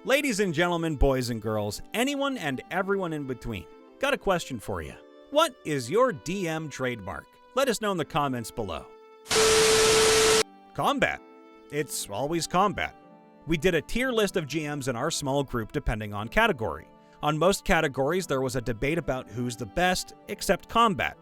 Ladies and gentlemen, boys and girls, anyone and everyone in between, got a question for you. What is your DM trademark? Let us know in the comments below. Combat. It's always combat. We did a tier list of GMs in our small group depending on category. On most categories, there was a debate about who's the best, except combat.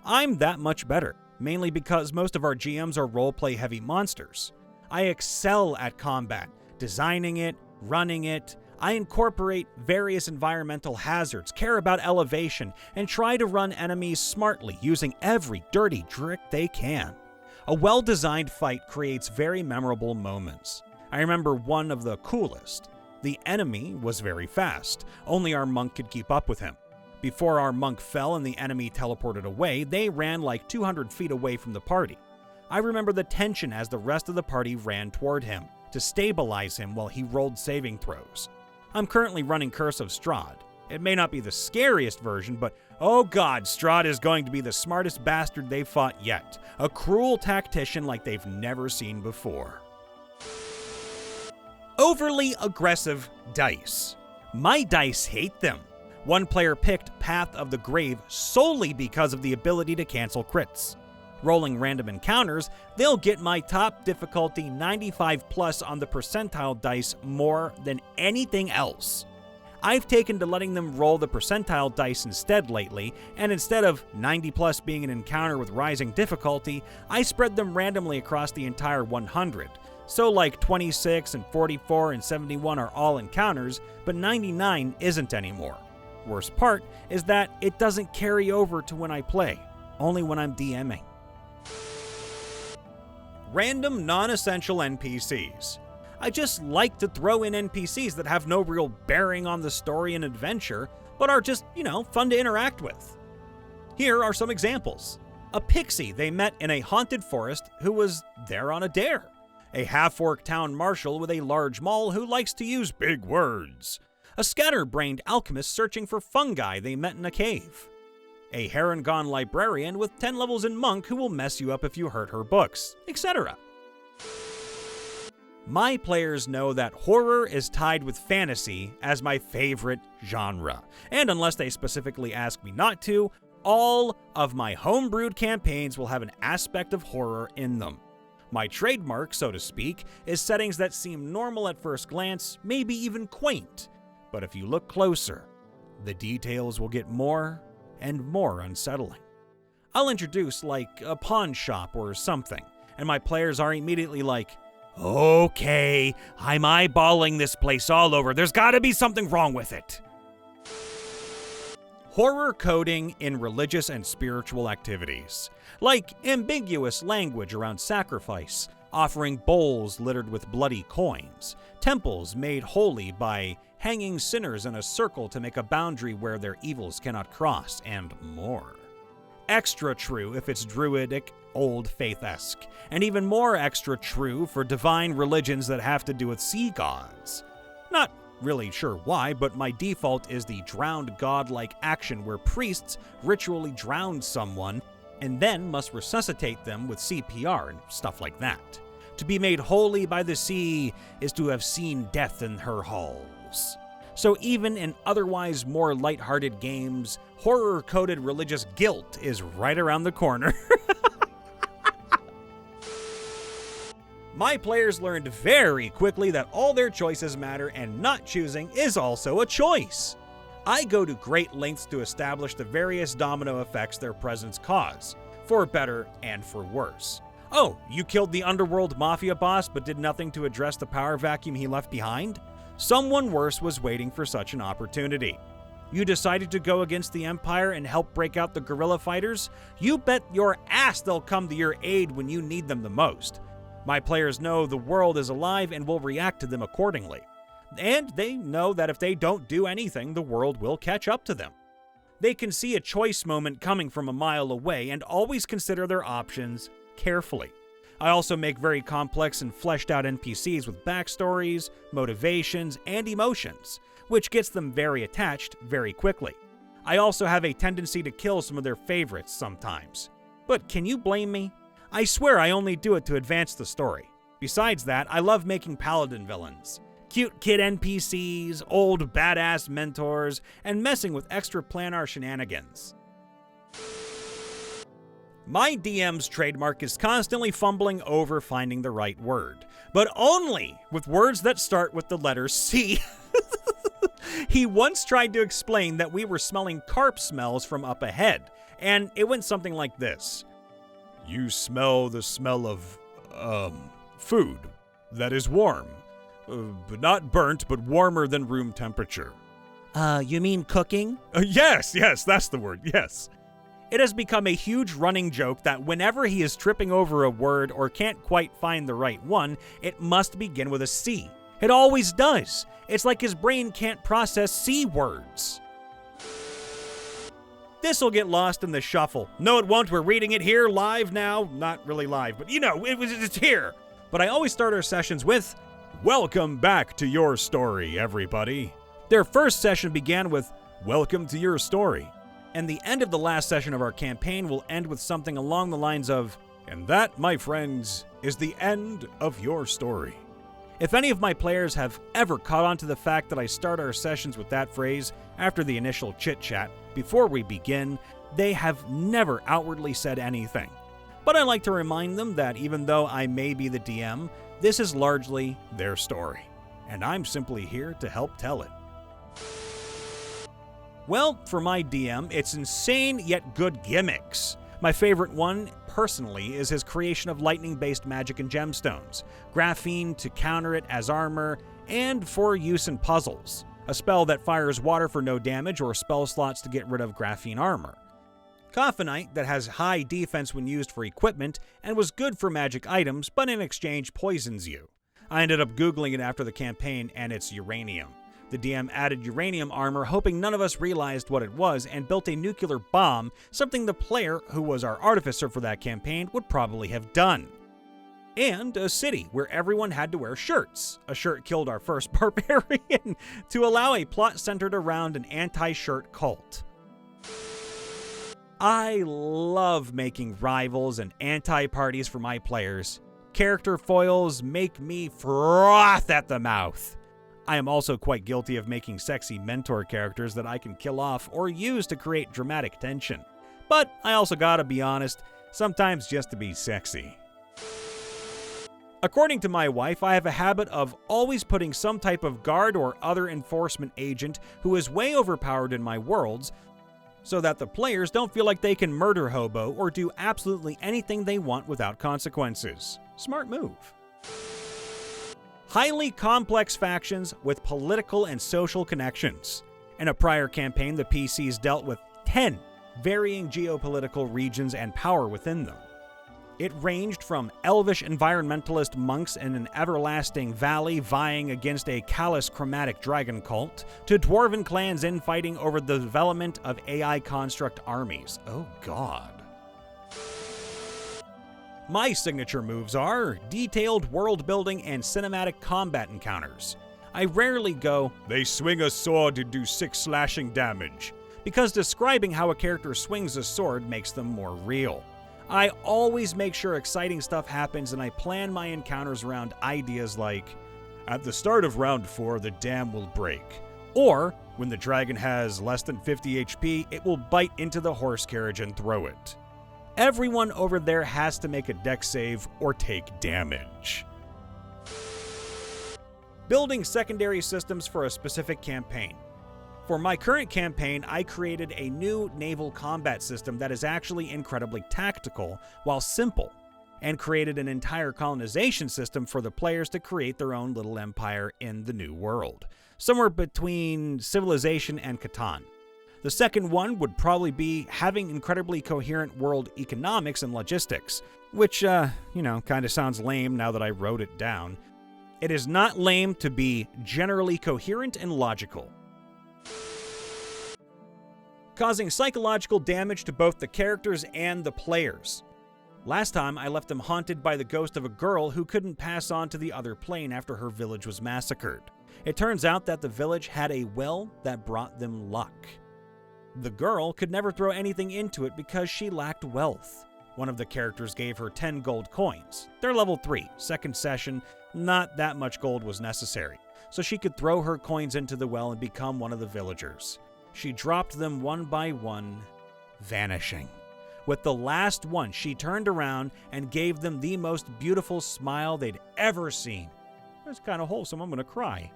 I'm that much better, mainly because most of our GMs are roleplay heavy monsters. I excel at combat, designing it, running it. I incorporate various environmental hazards, care about elevation, and try to run enemies smartly using every dirty trick they can. A well-designed fight creates very memorable moments. I remember one of the coolest. The enemy was very fast. Only our monk could keep up with him. Before our monk fell and the enemy teleported away, they ran like 200 feet away from the party. I remember the tension as the rest of the party ran toward him to stabilize him while he rolled saving throws. I'm currently running Curse of Strahd. It may not be the scariest version, but oh god, Strahd is going to be the smartest bastard they've fought yet. A cruel tactician like they've never seen before. Overly aggressive dice. My dice hate them. One player picked Path of the Grave solely because of the ability to cancel crits. Rolling random encounters, they'll get my top difficulty 95 plus on the percentile dice more than anything else. I've taken to letting them roll the percentile dice instead lately, and instead of 90 plus being an encounter with rising difficulty, I spread them randomly across the entire 100. So like 26 and 44 and 71 are all encounters, but 99 isn't anymore. Worst part is that it doesn't carry over to when I play, only when I'm DMing. Random non-essential NPCs. I just like to throw in NPCs that have no real bearing on the story and adventure, but are just, fun to interact with. Here are some examples. A pixie they met in a haunted forest who was there on a dare. A half-orc town marshal with a large maul who likes to use big words. A scatterbrained alchemist searching for fungi they met in a cave. A Harengon librarian with 10 levels in monk who will mess you up if you hurt her books, etc. My players know that horror is tied with fantasy as my favorite genre, and unless they specifically ask me not to, all of my homebrewed campaigns will have an aspect of horror in them. My trademark, so to speak, is settings that seem normal at first glance, maybe even quaint, but if you look closer, the details will get more and more unsettling. I'll introduce like a pawn shop or something, and my players are immediately like, okay, I'm eyeballing this place all over. There's gotta be something wrong with it. Horror coding in religious and spiritual activities, like ambiguous language around sacrifice, offering bowls littered with bloody coins, temples made holy by hanging sinners in a circle to make a boundary where their evils cannot cross, and more. Extra true if it's druidic, old faith-esque, and even more extra true for divine religions that have to do with sea gods. Not really sure why, but my default is the drowned god-like action where priests ritually drown someone and then must resuscitate them with CPR and stuff like that. To be made holy by the sea is to have seen death in her halls. So even in otherwise more lighthearted games, horror-coded religious guilt is right around the corner. My players learned very quickly that all their choices matter and not choosing is also a choice. I go to great lengths to establish the various domino effects their presence cause, for better and for worse. Oh, you killed the underworld mafia boss but did nothing to address the power vacuum he left behind? Someone worse was waiting for such an opportunity. You decided to go against the Empire and help break out the guerrilla fighters? You bet your ass they'll come to your aid when you need them the most. My players know the world is alive and will react to them accordingly. And they know that if they don't do anything, the world will catch up to them. They can see a choice moment coming from a mile away and always consider their options carefully. I also make very complex and fleshed out NPCs with backstories, motivations, and emotions, which gets them very attached very quickly. I also have a tendency to kill some of their favorites sometimes. But can you blame me? I swear I only do it to advance the story. Besides that, I love making paladin villains. cute kid NPCs, old badass mentors, and messing with extra planar shenanigans. My DM's trademark is constantly fumbling over finding the right word, but only with words that start with the letter C. He once tried to explain that we were smelling carp smells from up ahead, and it went something like this. You smell the smell of, food that is warm, but not burnt, but warmer than room temperature. You mean cooking? Yes, that's the word, yes. It has become a huge running joke that whenever he is tripping over a word or can't quite find the right one, it must begin with a C. It always does. It's like his brain can't process C words. This'll get lost in the shuffle. No, it won't. We're reading it here live now. Not really live, but it's here. But I always start our sessions with, "Welcome back to your story, everybody." Their first session began with, "Welcome to your story." And the end of the last session of our campaign will end with something along the lines of, "And that, my friends, is the end of your story." If any of my players have ever caught on to the fact that I start our sessions with that phrase after the initial chit-chat before we begin, they have never outwardly said anything. But I like to remind them that even though I may be the DM, this is largely their story, and I'm simply here to help tell it. Well, for my DM, it's insane yet good gimmicks. My favorite one, personally, is his creation of lightning-based magic and gemstones, graphene to counter it as armor, and for use in puzzles, a spell that fires water for no damage or spell slots to get rid of graphene armor. Coffinite that has high defense when used for equipment and was good for magic items, but in exchange poisons you. I ended up Googling it after the campaign, and it's uranium. The DM added uranium armor, hoping none of us realized what it was, and built a nuclear bomb, something the player, who was our artificer for that campaign, would probably have done. And a city where everyone had to wear shirts. A shirt killed our first barbarian to allow a plot centered around an anti-shirt cult. I love making rivals and anti-parties for my players. Character foils make me froth at the mouth. I am also quite guilty of making sexy mentor characters that I can kill off or use to create dramatic tension. But I also gotta be honest, sometimes just to be sexy. According to my wife, I have a habit of always putting some type of guard or other enforcement agent who is way overpowered in my worlds, so that the players don't feel like they can murder Hobo or do absolutely anything they want without consequences. Smart move. Highly complex factions with political and social connections. In a prior campaign, the PCs dealt with 10 varying geopolitical regions and power within them. It ranged from elvish environmentalist monks in an everlasting valley vying against a callous chromatic dragon cult, to dwarven clans infighting over the development of AI construct armies. Oh god. My signature moves are detailed world building and cinematic combat encounters. I rarely go, "They swing a sword to do 6 slashing damage," because describing how a character swings a sword makes them more real. I always make sure exciting stuff happens, and I plan my encounters around ideas like, "At the start of round 4, the dam will break," or, "When the dragon has less than 50 HP, it will bite into the horse carriage and throw it." Everyone over there has to make a dex save or take damage. Building secondary systems for a specific campaign. For my current campaign, I created a new naval combat system that is actually incredibly tactical while simple, and created an entire colonization system for the players to create their own little empire in the new world, somewhere between Civilization and Catan. The second one would probably be having incredibly coherent world economics and logistics, which, kind of sounds lame now that I wrote it down. It is not lame to be generally coherent and logical. Causing psychological damage to both the characters and the players. Last time, I left them haunted by the ghost of a girl who couldn't pass on to the other plane after her village was massacred. It turns out that the village had a well that brought them luck. The girl could never throw anything into it because she lacked wealth. One of the characters gave her 10 gold coins. They're level 3, second session, not that much gold was necessary. so she could throw her coins into the well and become one of the villagers. She dropped them one by one, vanishing. With the last one, she turned around and gave them the most beautiful smile they'd ever seen. That's kind of wholesome. I'm going to cry.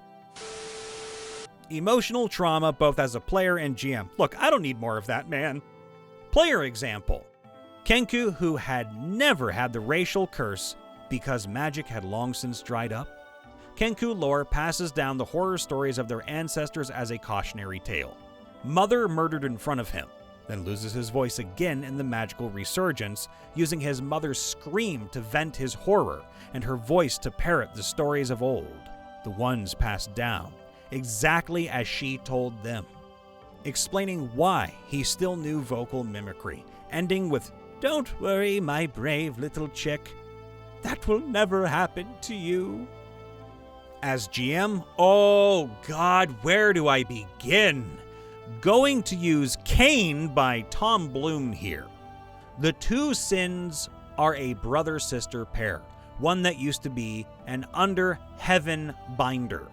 Emotional trauma both as a player and GM. Look, I don't need more of that, man. Player example. Kenku, who had never had the racial curse because magic had long since dried up. Kenku lore passes down the horror stories of their ancestors as a cautionary tale. Mother murdered in front of him, then loses his voice again in the magical resurgence, using his mother's scream to vent his horror and her voice to parrot the stories of old, the ones passed down, exactly as she told them, explaining why he still knew vocal mimicry, ending with, "Don't worry, my brave little chick. That will never happen to you." As GM, oh God, where do I begin? Going to use Cain by Tom Bloom here. The two sins are a brother-sister pair, one that used to be an under-heaven binder.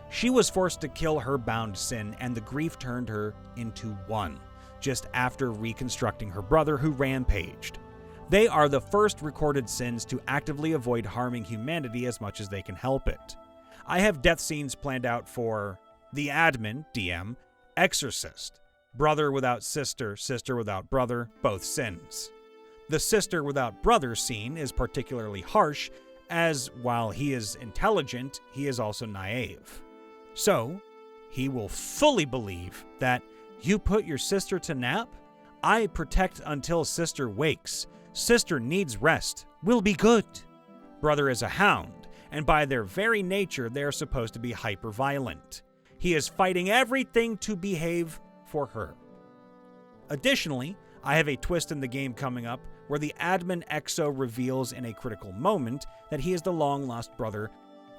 She was forced to kill her bound sin, and the grief turned her into one, just after reconstructing her brother who rampaged. They are the first recorded sins to actively avoid harming humanity as much as they can help it. I have death scenes planned out for the admin, DM, Exorcist, brother without sister, sister without brother, both sins. The sister without brother scene is particularly harsh, as while he is intelligent, he is also naive. So, he will fully believe that you put your sister to nap, I protect until sister wakes. Sister needs rest. We'll be good. Brother is a hound, and by their very nature, they are supposed to be hyper-violent. He is fighting everything to behave for her. Additionally, I have a twist in the game coming up where the admin Exo reveals in a critical moment that he is the long-lost brother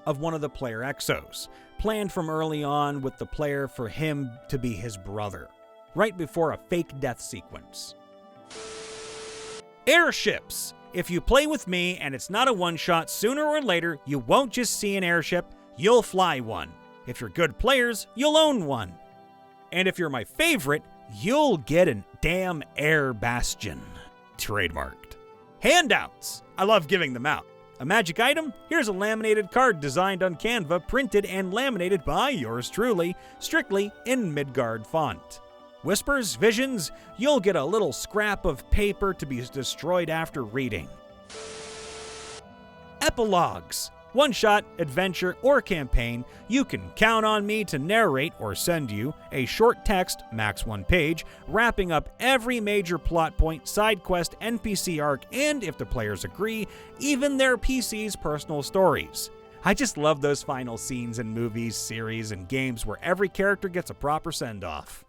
of one of the player Exos, planned from early on with the player for him to be his brother, right before a fake death sequence. Airships! If you play with me and it's not a one-shot, sooner or later you won't just see an airship, you'll fly one. If you're good players, you'll own one. And if you're my favorite, you'll get a damn air bastion. Trademarked. Handouts! I love giving them out. A magic item? Here's a laminated card designed on Canva, printed and laminated by yours truly, strictly in Midgard font. Whispers, visions, you'll get a little scrap of paper to be destroyed after reading. Epilogues. One-shot, adventure, or campaign, you can count on me to narrate or send you a short text, max 1 page, wrapping up every major plot point, side quest, NPC arc, and, if the players agree, even their PC's personal stories. I just love those final scenes in movies, series, and games where every character gets a proper send-off.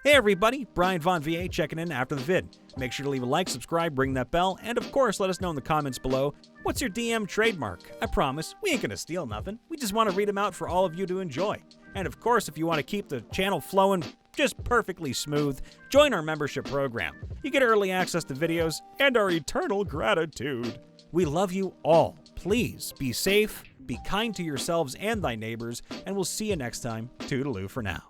Hey everybody, Brian Von VA checking in after the vid. Make sure to leave a like, subscribe, ring that bell, and of course let us know in the comments below, what's your DM trademark? I promise, we ain't gonna steal nothing. We just want to read them out for all of you to enjoy. And of course, if you want to keep the channel flowing just perfectly smooth, join our membership program. You get early access to videos and our eternal gratitude. We love you all. Please be safe, be kind to yourselves and thy neighbors, and we'll see you next time. Toodaloo for now.